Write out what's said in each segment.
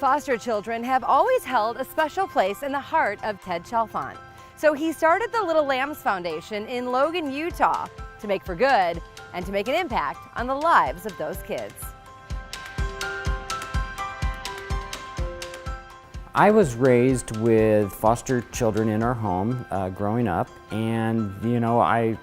Foster children have always held a special place in the heart of Ted Chalfant. So he started the Little Lambs Foundation in Logan, Utah to make for good and to make an impact on the lives of those kids. I was raised with foster children in our home growing up, and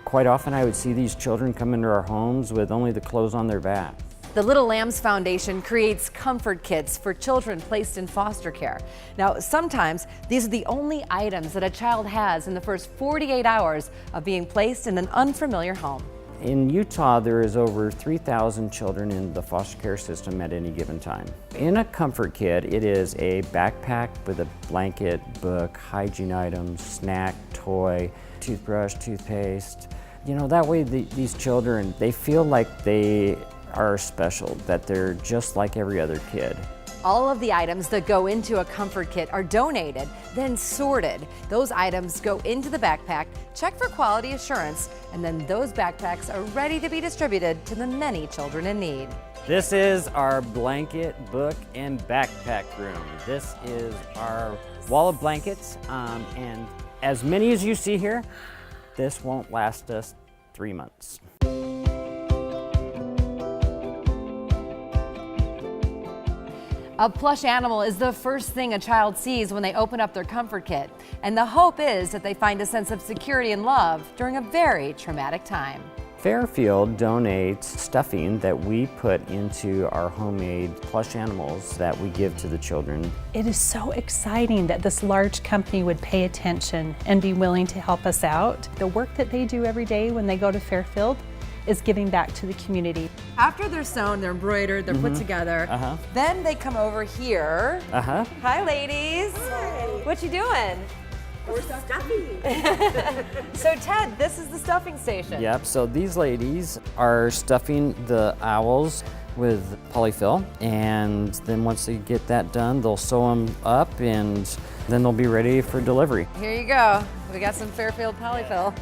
quite often I would see these children come into our homes with only the clothes on their back. The Little Lambs Foundation creates comfort kits for children placed in foster care. Now, sometimes these are the only items that a child has in the first 48 hours of being placed in an unfamiliar home. In Utah, there is over 3,000 children in the foster care system at any given time. In a comfort kit, it is a backpack with a blanket, book, hygiene items, snack, toy, toothbrush, toothpaste. That way these children, they feel like they are special, that they're just like every other kid. All of the items that go into a comfort kit are donated, then sorted. Those items go into the backpack, checked for quality assurance, and then those backpacks are ready to be distributed to the many children in need. This is our blanket, book, and backpack room. This is our wall of blankets, and as many as you see here, this won't last us 3 months. A plush animal is the first thing a child sees when they open up their comfort kit. And the hope is that they find a sense of security and love during a very traumatic time. Fairfield donates stuffing that we put into our homemade plush animals that we give to the children. It is so exciting that this large company would pay attention and be willing to help us out. The work that they do every day when they go to Fairfield is giving back to the community. After they're sewn, they're embroidered, they're put together, then they come over here. Hi, ladies. Hi. What you doing? We're stuffing. So Ted, this is the stuffing station. Yep, so these ladies are stuffing the owls with polyfill, and then once they get that done, they'll sew them up and then they'll be ready for delivery. Here you go. We got some Fairfield polyfill.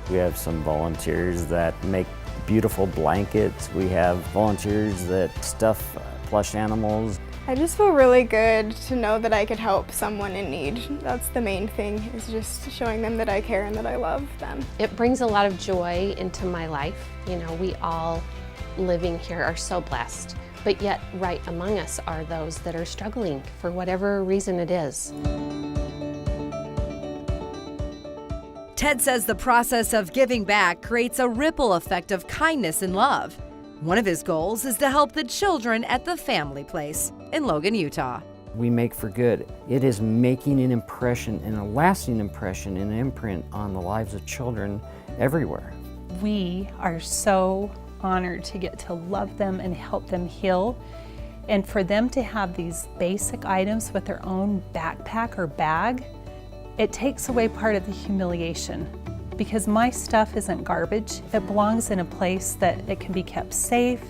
We have some volunteers that make beautiful blankets. We have volunteers that stuff plush animals. I just feel really good to know that I could help someone in need. That's the main thing, is just showing them that I care and that I love them. It brings a lot of joy into my life. We all living here are so blessed, but yet right among us are those that are struggling for whatever reason it is. Ted says the process of giving back creates a ripple effect of kindness and love. One of his goals is to help the children at the family place in Logan, Utah. We make for good. It is making an impression, and a lasting impression and an imprint on the lives of children everywhere. We are so honored to get to love them and help them heal. And for them to have these basic items with their own backpack or bag, it takes away part of the humiliation, because my stuff isn't garbage. It belongs in a place that it can be kept safe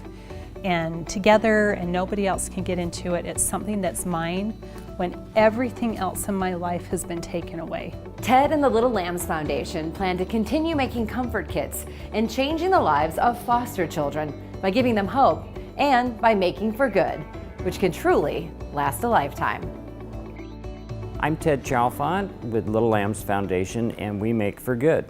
and together and nobody else can get into it. It's something that's mine when everything else in my life has been taken away. Ted and the Little Lambs Foundation plan to continue making comfort kits and changing the lives of foster children by giving them hope and by making for good, which can truly last a lifetime. I'm Ted Chalfant with Little Lambs Foundation, and we make for good.